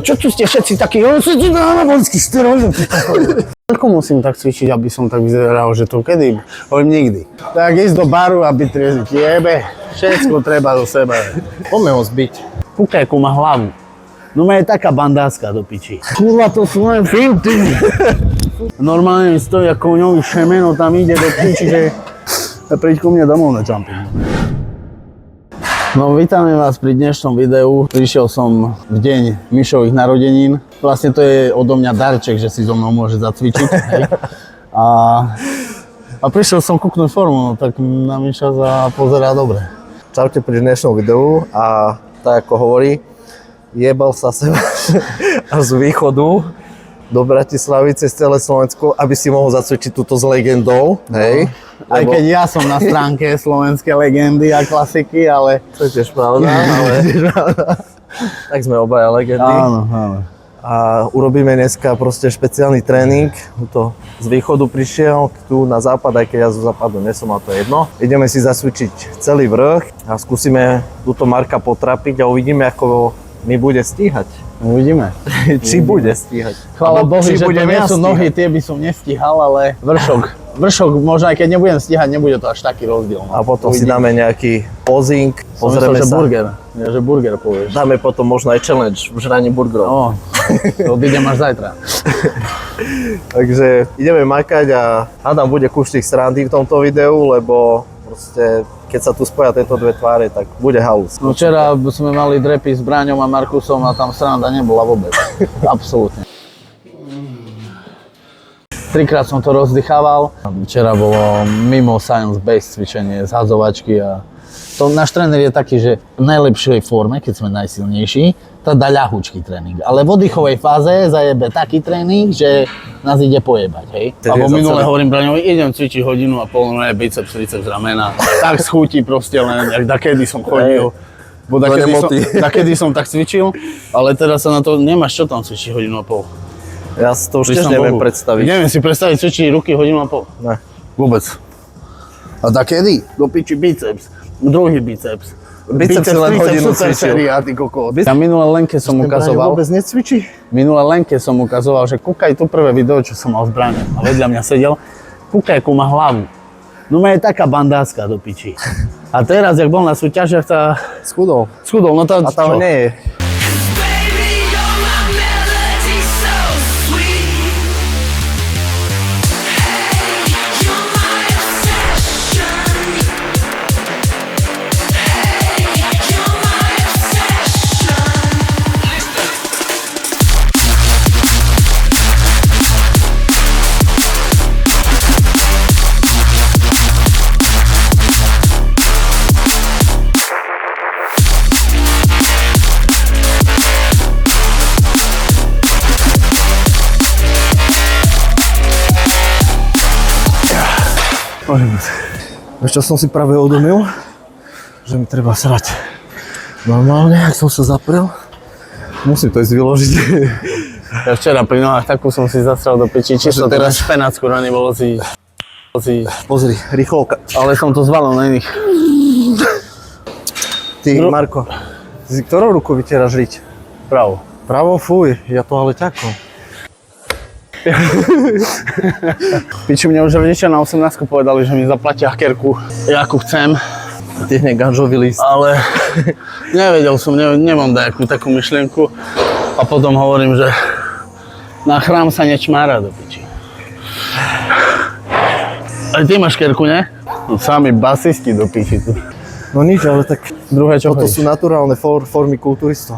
čo tu ste všetci takí, na voľský steroid. Koľko musím tak cvičiť, aby som tak vyzeral, že to kedy? Hovorím nikdy. Tak ísť do baru a byť triezvy. Jebe, všetko treba do seba. Poďme ho zbiť. Kúkaj, má hlavu. No je taká bandáska do piči. Kurva, to sú len finty. Normálne mi stojí ako ňový šemeno, tam ide do piči, že príď ku mne domov na jumping. No vítame vás pri dnešnom videu. Prišiel som v deň Mišových narodenín. Vlastne to je odo mňa darček, že si so mnou môže zacvičiť. Hej. A prišiel som kúknuť formu, no tak na Miša pozerá dobre. Čaute pri dnešnom videu a tak ako hovorí, jebal sa sem až z východu do Bratislavy cez celé Slovensko, aby si mohol zacvičiť túto s legendou, hej? Aj keď ja som na stránke slovenské legendy a klasiky, ale... To je tiež pravda, ale... Tak sme obaja legendy. Áno, áno. A urobíme dneska proste špeciálny tréning. To z východu prišiel, tu na západ, aj keď ja zo západu nesom, a to je jedno. Ideme si zacvičiť celý vrch a skúsime túto Marka potrapiť a uvidíme, ako mi bude stíhať. Uvidíme. Či bude stíhať. Chvála Bohu, že to budem nie ja sú stíhať. nohy, tie by som nestíhal, ale vršok, možno aj keď nebudem stíhať, nebude to až taký rozdiel. No. A potom si Uvidíme. dáme nejaký posing, Pozrieme pozrieme že sa. burger. Nie, že burger povieš. Dáme potom možno aj challenge v žraní burgerov. No, to odídem až zajtra. Takže ideme makať a hádam bude kus tých srandy v tomto videu, lebo proste keď sa tu spoja tieto dve tváre, tak bude halus. No včera sme mali drepy s Braňom a Markusom a tam sranda nebola vôbec. Absolútne. Trikrát som to rozdychával. Včera bolo mimo science-based cvičenie, zhazovačky a to náš tréner je taký, že v najlepšej forme, keď sme najsilnejší, tá dá ľahúčky tréning. Ale v oddychovej fáze zajebe taký tréning, že nás ide pojebať, hej. Alebo minule hovorím Braňovi, idem cvičiť hodinu a pol, no je biceps, triceps, ramena. Tak schúti proste len, jak dakedy som chodil. Bo dakedy som tak cvičil, ale teraz sa na to nemáš čo tam cvičiť hodinu a pol. Ja si to už tiež neviem predstaviť. Neviem si predstaviť cvičiť ruky hodinu a pol. Ne. Vôbec. A dakedy? Do piči biceps, druhý biceps. Biceps len hodinu super cvičil. séria, ty kokos. Ja minulé Lenke som ukazoval, Vôbec necvičí? minulé Lenke som ukazoval, že kúkaj tu prvé video, čo som mal s Braňom. A vedľa mňa sedel, kúkaj, ako má hlavu. No je taká bandáska do piči. A teraz, jak bol na súťažiach, tá... Schudol. No tá... A tam čo? nie je. Baby, you're my melody, so sweet. Hey, you're my obsession. Hey, you're my obsession. Vieš čo som si práve uvedomil? Že mi treba srať. Normálne, ak som sa zaprel, musím to ísť vyložiť. Ja včera pri nohách takú som si zasral do piči, čisto teraz špenácku rany bolo si... Pozri, rýchlovka. Ale som to zvalil na iných. Ty, Marko, ty si ktorou ruku vytieraš riť? Pravo. Pravo? Fuj, ja to ale ťakom. Piči, mne už rodičia na 18 povedali, že mi zaplatia hakerku, jakú chcem, Ty hneď ganžový list. ale nevedel som, nemám nejakú takú myšlienku a potom hovorím, že na chrám sa nečmára do piči. Aj ty máš kerku, ne? No, sami basisti do piči tu. No nič, ale tak Druhé čo toto chodíš? sú naturálne formy kulturistov.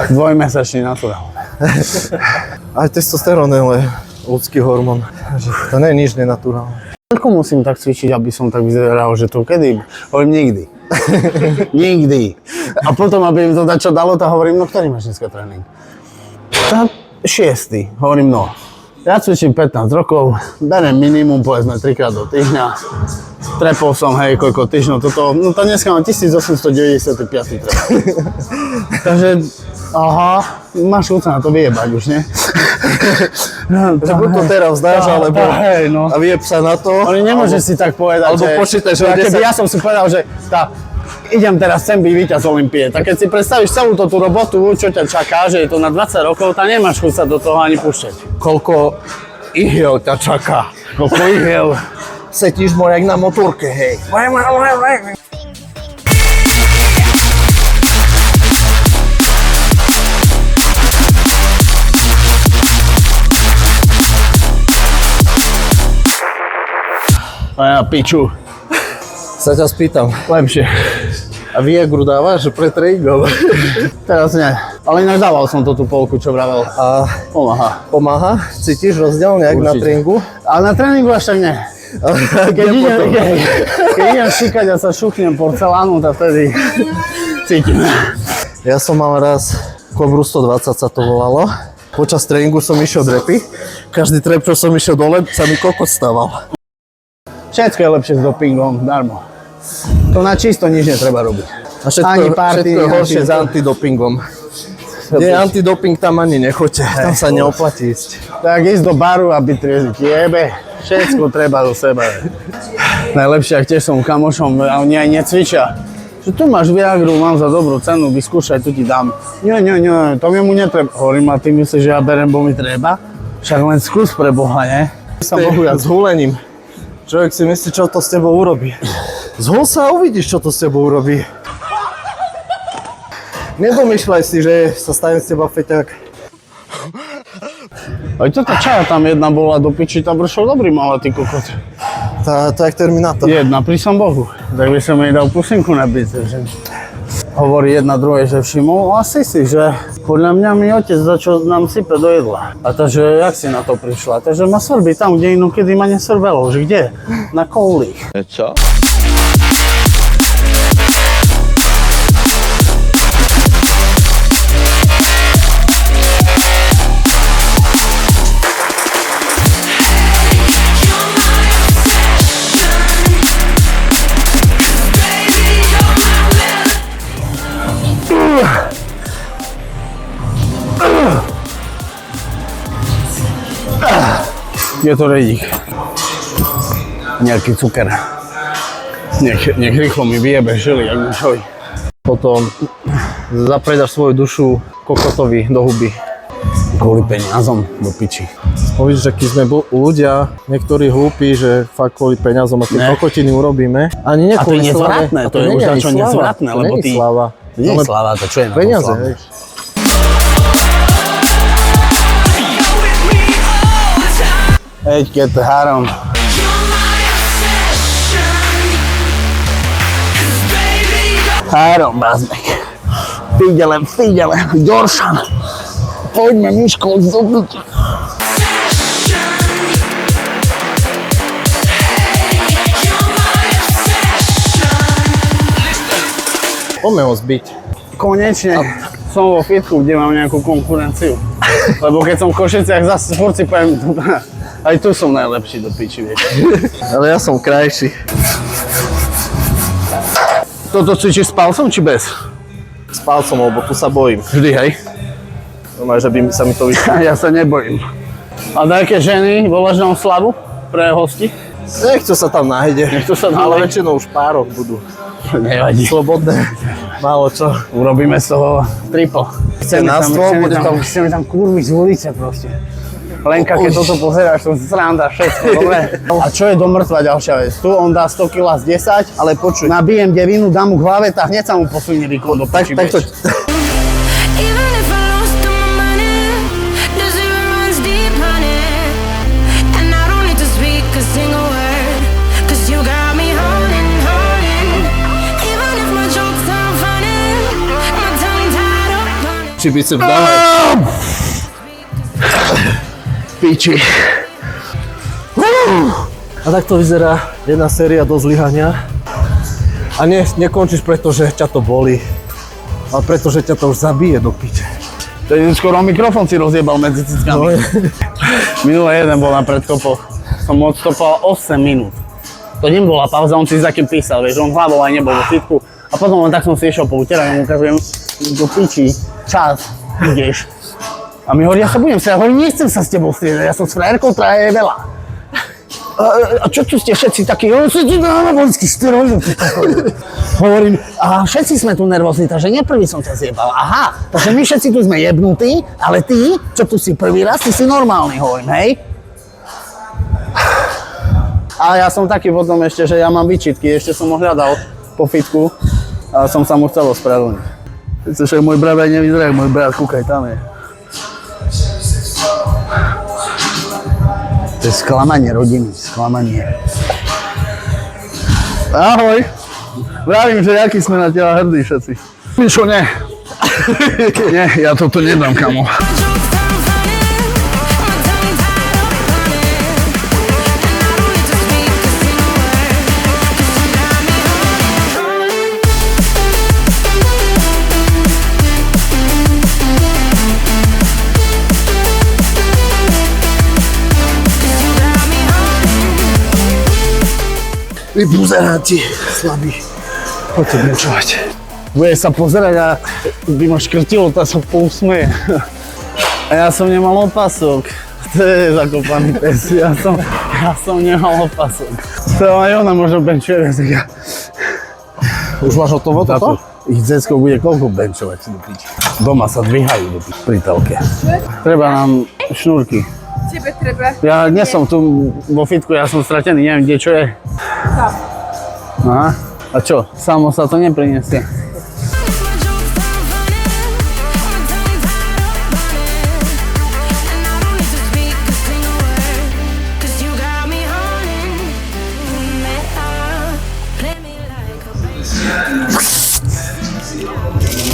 Dvojmesačný naturál. Aj testosterón je len ľudský hormón. To nie je nič nenaturálne. Koľko musím tak cvičiť, aby som tak vyzeral, že to kedy? Hovorím nikdy. Nikdy. A potom, aby im to dačo dalo, tak hovorím, no ktorý máš dneska tréning? Tak 6. Hovorím, no. Ja cvičím 15 rokov, berem minimum, povedzme 3-krát do týždňa. Trepol som, hej, koľko týždňov, toto, no to dneska mám 1895 trep. Takže, aha, máš chuť sa na to vyjebať už, nie? Že buď to teraz zdáš, alebo hej, no. a vyjeb sa na to. Oni nemôže si tak povedať, alebo že... počítaj, že keby 10 ja som si povedal, že tá idem teraz sem byť víťaz Olympie. Tak keď si predstavíš celú tú robotu, čo ťa čaká, že je to na 20 rokov, tak nemáš chuť sa do toho ani púšťať. Koľko ihiel ťa čaká. Koľko ihiel. Setíš mo jak na motorke, hej. A ja piču. Sa ťa spýtam, Lepšie. a Viagru dávaš pred tréningom? Teraz nie. Ale inak dával som to tú polku, čo vravel. A Pomáha. pomáha? Cítiš rozdiel nejak na Určite. tréningu? Ale na tréningu až tak nie. Keď idem šikať a sa šuchnem porcelánu, tak vtedy cítim. Ja som mal raz Kobru 120 sa to volalo. Počas tréningu som išiel drepy. Každý trep, čo som išiel dole, sa mi kokot stával. Všetko je lepšie s dopingom, darmo. To na čisto nič netreba robiť. A všetko, Ani party, všetko je ani horšie to- s antidopingom. Kde je antidoping, tam ani nechoďte. Tam sa neoplatí ísť. Tak ísť do baru a byť triezny. Jebe, všetko treba do seba. Najlepšie, ak tiež som kamošom a oni aj necvičia. Že tu máš Viagru, mám za dobrú cenu, vyskúšaj, tu ti dám. Nie, to mu netreba. Hovorím, a ty myslíš, že ja berem, bo mi treba? Však len skús pre Boha, ne? Sa Bohu ja S hulením. Človek si myslí, čo to s tebou urobí. Zhul sa a uvidíš, čo to s tebou urobí. Nedomýšľaj si, že sa stane z teba feťák. Aj toto čaja tam jedna bola do piči, tá bršol dobrý mala, ty kokot. To je jak Terminátor. Jedna, pri som Bohu. Tak by som jej dal pusinku na bice, že... Hovorí jedna druhej, že všimol, asi si, že podľa mňa mi otec za čo nám sype do jedla. A takže, jak si na to prišla? Takže ma svrbí tam, kde inokedy ma nesvrbelo, že kde? Na kouli. Čo? Je to redík. Nejaký cuker. Nech rýchlo mi vyjebe žily, jak mušovi. Potom zapredaš svoju dušu kokotovi do huby. Kvôli peniazom do piči. Povíš, že keď sme ľudia, niektorí hlúpi, že fakt kvôli peniazom a tie Ne. kokotiny urobíme. Ani nie A to kvôli je slave. nezvratné, A to je nie už ani dačo slava. nezvratné, To lebo není ty- slava. Nie je sláva, to čo je na tom Peniaze, sláva? vieš. Heď, keď to három. Három, Bazmek. Fidele, Doršan. Poďme, Miško, zobuď. Poďme ho zbiť. Konečne som vo fitku, kde mám nejakú konkurenciu. Lebo keď som v Košiciach zase furt si poviem, aj tu som najlepší do piči, vieš. Ale ja som krajší. Toto cvičíš s palcom či bez? S palcom, lebo tu sa bojím. Vždy, hej? Normálne, že by sa mi to vyšlo. Ja sa nebojím. A nejaké ženy voláš na oslavu pre hosti? Nechcú sa tam nájde. Nechcú sa tam Ale nájde. väčšinou už párok budú. Nevadí. Slobodné. Málo čo. Urobíme z toho triple. Chceme tam kurvy z ulice proste. Lenka, keď toto pozeráš, to sranda, všetko, dobre? A čo je do mŕtva ďalšia vec? Tu on dá 100 kg z 10, ale počuj, nabijem devinu, dám mu k hlave, tak hneď sa mu posunie rýchlo do piči, Tak to... vieš. Even if I lost all my money, the zero runs deep, honey. And I don't need to speak a single word, 'cause you got me holding. Even if my jokes aren't funny, my tongue tied up on it. Či bicep dávaj. Piči. A takto vyzerá jedna séria do zlyhania. A nekončíš preto, že ťa to bolí. Ale preto, že ťa to už zabije do piče. To je skoro mikrofón si rozjebal medzi cickami. Minulé jeden bol na predkopoch. Som odstopal 8 minút. To nebola pauza, on si za kým písal, vieš, on hlavou aj nebol vo fitku. A potom len tak som si išiel po úterách a mu ukazujem, do piči, čas, ideš. A mi hovorí, ja sa budem striedať, hovorí, nechcem sa s tebou striedať, ja som s frajerkou, ktorá je veľa. A čo tu ste všetci takí? Hovorím, a všetci sme tu nervózni, takže nie prvý som ťa zjebal. Aha, takže my všetci tu sme jebnutí, ale ty, čo tu si prvý raz, ty si normálny, hovorím, hej? A ja som taký potom ešte, že ja mám výčitky, ešte som ho hľadal po fitku a som sa mu chcel ospravedlniť. Viete, že môj brat aj nevyzerá, môj brat, kúkaj, tam je. To je sklamanie rodiny, sklamanie. Ahoj. Vravím, že aký sme na teba hrdí všetci. Mišo, nie. Nie, ja toto nedám, kamo. Vy buzeráti, slabí. Poďte benčovať. Bude sa pozerať a by ma škrtilo, tá sa pousmeje. A ja som nemal opasok. To je zakopaný pes. Ja som nemal opasok. To aj ona možno benčuje, tak ja... Už máš hotovo toto? Ich decko bude koľko benčovať do piči. Doma sa dvíhajú do piči pri telke. Treba nám šnúrky. Tebe treba. Ja nie som tu vo fitku, ja som stratený, neviem kde čo je. Tam. Aha. A čo? Samo sa to neprinesie.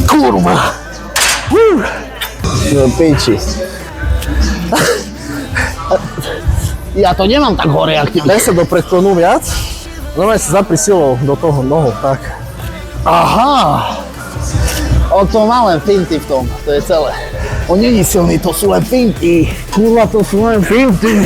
Kurva! Do piči. Ja to nemám tak hore, jak ty. Daj sa do predklonu viac. Normálne sa zapri silou do toho nohou, tak. Aha! O to má len finty v tom, to je celé. On není silný, to sú len finty. Kurva, to sú len finty.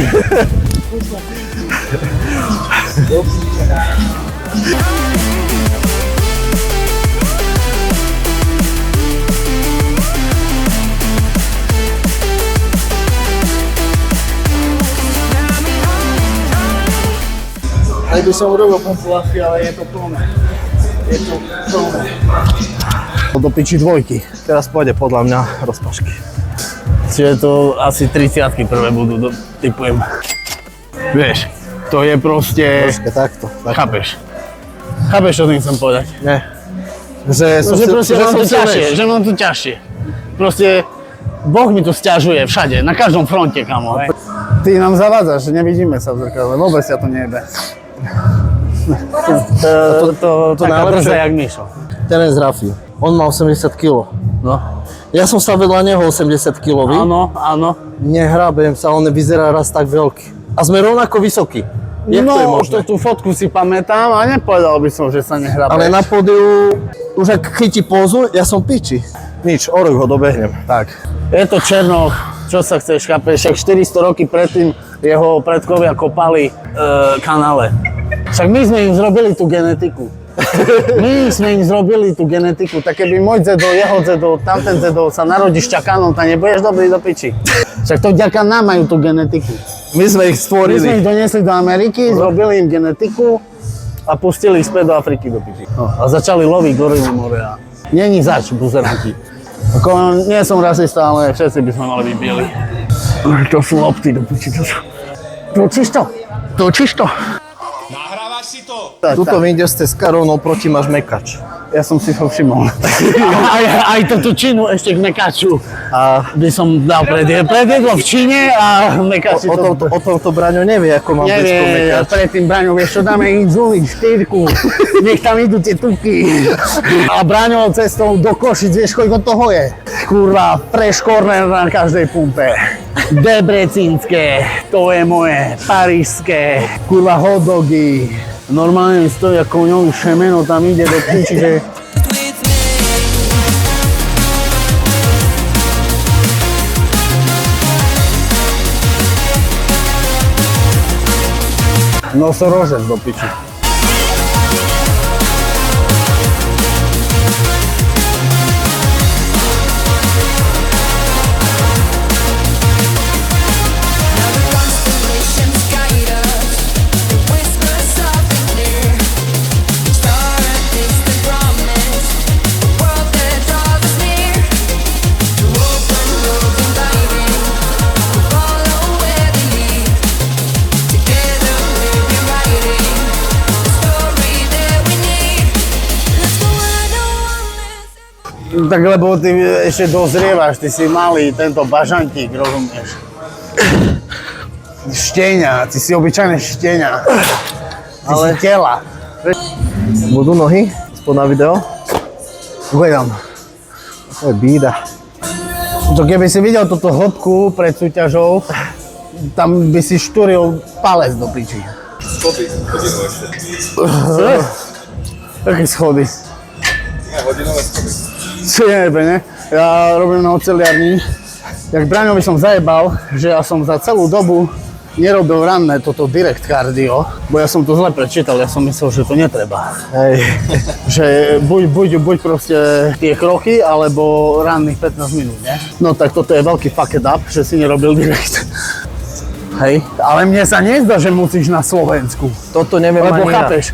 Aj by som urobil pompuláciu, ale je to plné. Je to plné. Do piči dvojky. Teraz pôjde podľa mňa rozpašky. Čiže to asi 30-ky prvé budú, typujem. Vieš, to je proste... Troška takto. Chápeš? Chápeš, čo tým chcem povedať? Nie. Že som Že proste mám to ťažšie, silnejší. že mám to ťažšie. Proste Boh mi to sťažuje všade, na každom fronte, kamo. Hej. Ty nám zavádzaš, že nevidíme sa v zrkadle, vôbec sa to nejebe. To taká najlepšie. brzda jak Mišo. Terence Rafi. On má 80 kg. No. Ja som sa vedľa neho 80 kg. Áno, áno. Nehrabem sa, on vyzerá raz tak veľký. A sme rovnako vysokí. Jak to je No, možné? tú fotku si pamätám a nepovedal by som, že sa nehrabe. Ale na pódiu, už ak chytí pózu, ja som piči. Nič, o rok ho dobehnem. Tak. Je to Černoch, čo sa chceš, chápeš? Však 400 roky predtým jeho predkovia kopali kanále. Však my sme im zrobili tú genetiku. My sme im zrobili tú genetiku, tak keby môj dzedo, jeho dzedo, tamten dzedo sa narodí šťakanom, tak nebudeš dobrý do piči. Však to vďaka nám majú tú genetiku. My sme ich My sme ich stvorili. doniesli do Ameriky, zrobili im genetiku a pustili ich späť do Afriky do piči. No, a začali loviť gorily more a není zač, buzeranti. Ako, nie som rasista, ale všetci by sme mali byť bieli. To sú lopty do piči, to sú... Točíš to? Točíš to? Nahrávaš si to? Tuto vyjde z teskarov, no proti máš mekač. Ja som si to všimol. aj túto činu ešte k mekaču. A By som dal predjedlo v Číne a mekači to... o tomto Braňo nevie, ako mám blízko Nevie, mekač. predtým Braňo, vieš čo, dáme inzulín, štyrku, nech tam idú tie tuky. A Braňo cestou do Košic, vieš koľko toho je? Kurva, fresh corner na každej pumpe. Debrecínske, to je moje, parížské, kurva hot dogy. Normálne stojí ako ňový šemeno, tam ide do piči, že... Nosorožec do piči. Constellations guide us. Tak lebo ty ešte dozrievaš, ty si malý tento bažantík, rozumieš? Štenia, ty si obyčajné štenia. Ty si tela. Budú nohy? Spod na video? Gledám. To je bída. To keby si videl túto hĺbku pred súťažou, tam by si štúril palec do piči. Schody, hodinové schody. Také schody. Nie, hodinové schody. Čo je ne? Ja robím na oceliarni. Jak Braňovi som zajebal, že ja som za celú dobu nerobil ranné toto direct cardio, bo ja som to zle prečítal, ja som myslel, že to netreba. Hej. Že buď proste tie kroky, alebo ranných 15 minút, ne? No tak toto je veľký fuck it up, že si nerobil direct. Hej, ale mne sa nezdá, že musíš na Slovensku. Toto neviem Lebo ani ja. chápeš,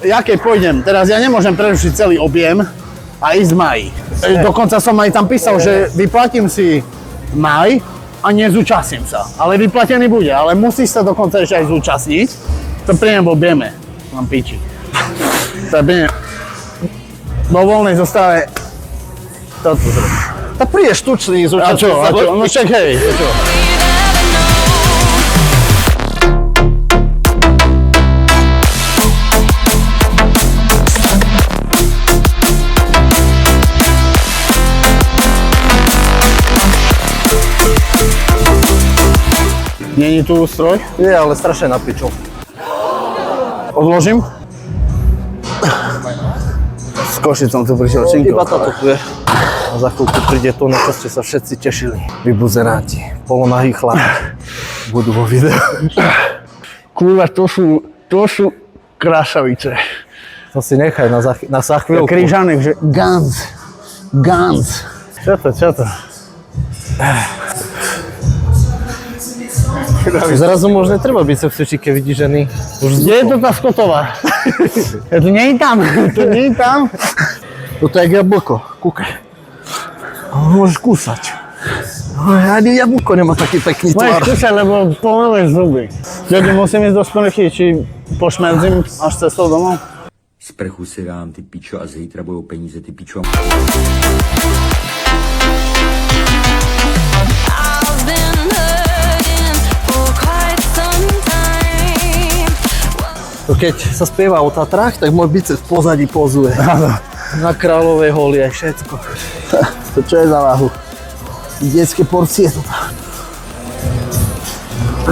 ja keď pôjdem, teraz ja nemôžem prerušiť celý objem a ísť maj. Dokonca som aj tam písal, že vyplatím si maj a nezúčastním sa. Ale vyplatený bude, ale musíš sa dokonca ešte aj zúčastniť. To príjem v objeme, mám piči. To je vo voľnej zostave toto zrobiť. Tak prídeš tučný A zúčastniť čo, sa. no však hej, to čo? Není tu stroj? Je, ale strašne na piču. Odložím? S Košicom tu prišiel Činko. Iba táto tu je. A za chvíľku príde to, na čo ste sa všetci tešili. Vybuzeráti, polonahý chlap. Budú vo videu. Kurva, to sú krášavice. To si nechaj na za chvíľku. Krížanek, že Guns. Čo to? Zrazu možno treba byť cvičiť, keď vidí ženy. Kde je to tá Skotová? To nie je tam. Toto je jablko, kúkaj. Môžeš kúsať. Ani jablko nemá taký pekný Môžeš tvar. kúsať, lebo pomaluješ zuby. Keď musím ísť do sprchy, či pošmedzím až cestou domov? Sprchu si dám, ty pičo, a zítra budou peníze, ty pičo. I've been hurting for quite some time. To keď sa spieva o Tatrách, tak môj biceps v pozadí pozuje. Na Kráľovej holi aj všetko. To čo je za váhu? Detské porcie to.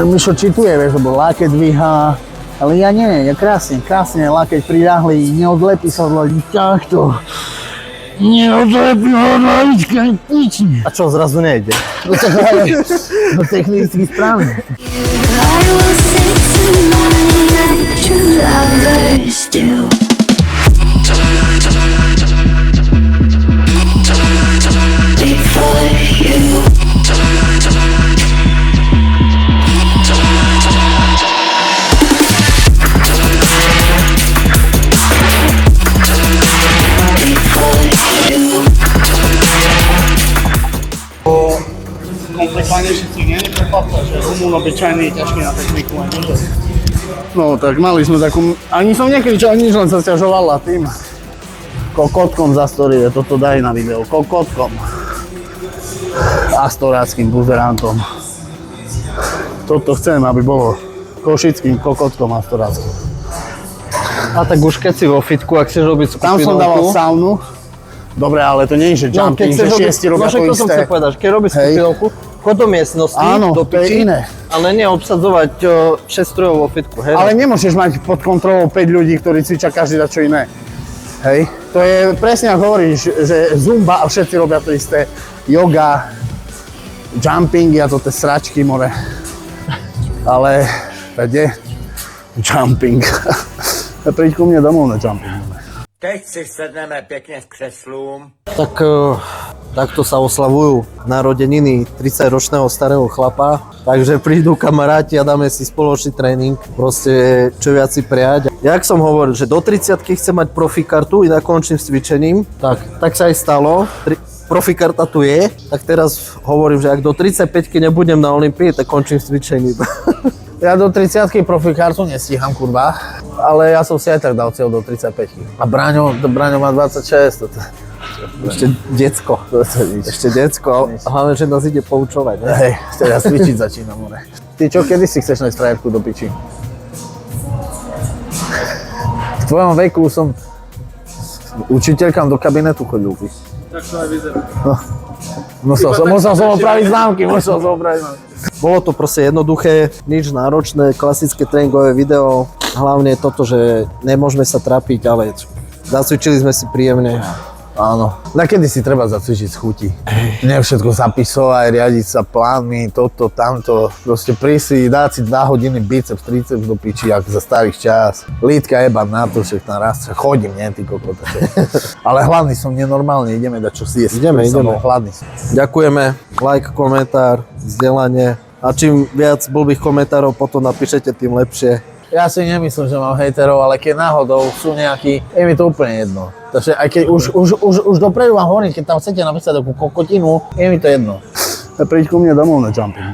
Mišo čituje, vieš, lebo lákeť dvíha. Ale ja nie, ja krásne, lákeť priľahli, neodlepí sa od hlavička, to. Neodlepí od hlavička, nič nie. A čo, zrazu nejde? No tak ale, no technicky správne. I will say tonight that true lovers do. Before you. Komplikovanejšie si nie je prepapka, že Rumún obyčajný ťažký na techniku. No tak mali sme takú, ani som nekričal nič, len sa sťažovala tým kokotkom za story, toto daj na video, kokotkom. Astoráckým buzerantom. Toto chcem, aby bolo košickým kokotkom astoráckým. A tak už keď si vo fitku, ak chceš robiť skupinovku... Tam som dával saunu. Dobre, ale to nie je, že jumping, že šiesti robia to som chcel isté. povedať, keď robíš Hej. skupinovku, chod do miestnosti, Áno, do to je piči, iné. ale neobsadzovať 6 strojov vo fitku, hej? Ale nemôžeš mať pod kontrolou 5 ľudí, ktorí cvičia každý na čo iné. Hej. To je presne ako hovoríš, že zumba a všetci robia to isté. Yoga, jumping a to tie sračky, more. Ale, kde? Jumping. Príď ku mne domov na jumping. Teď si sedneme pěkně v křeslům. Tak takto sa oslavujú narodeniny 30-ročného starého chlapa. Takže prídu kamaráti a dáme si spoločný tréning. Proste čo viac si prijať. Jak som hovoril, že do 30-ky chcem mať profikartu, inak končím s cvičením. Tak sa aj stalo. Profikarta tu je. Tak teraz hovorím, že ak do 35-ky nebudem na Olympii, tak končím s cvičením. Ja do 30-ky profikartu nestíham, kurva. Ale ja som si aj tak dal cieľ do 35-ky. A Braňo má 26. Ešte decko. Ešte decko. Hlavne, že nás ide poučovať. Ne? Hej, teraz cvičiť začínam, more. Ty čo, kedy si chceš nájsť frajerku do piči? V tvojom veku som učiteľkám do kabinetu chodil. Tak to aj vyzerá. Musel som opraviť známky, Bolo to proste jednoduché, nič náročné, klasické tréningové video. Hlavne toto, že nemôžeme sa trápiť, ale zacvičili sme si príjemne. Áno. Nakedy si treba zacvičiť z chuti. Nie všetko zapisovať, riadiť sa plánmi, toto, tamto. Proste prísť si, dať si 2 hodiny biceps, triceps do piči, ako za starých čas. Lítka jeba na to, že na raz chodím, nie, ty kokota. Ale hladný som nenormálne, ideme dať čo si jesť. Ideme. Hladný. Ďakujeme, like, komentár, vzdelanie. A čím viac blbých komentárov potom napíšete, tým lepšie. Ja si nemyslím, že mám hejterov, ale keď náhodou sú nejakí, je mi to úplne jedno. Takže aj keď už dopredu vám hovorím, keď tam chcete napísať takú kokotinu, je mi to jedno. Príď ku mne domov na jumping.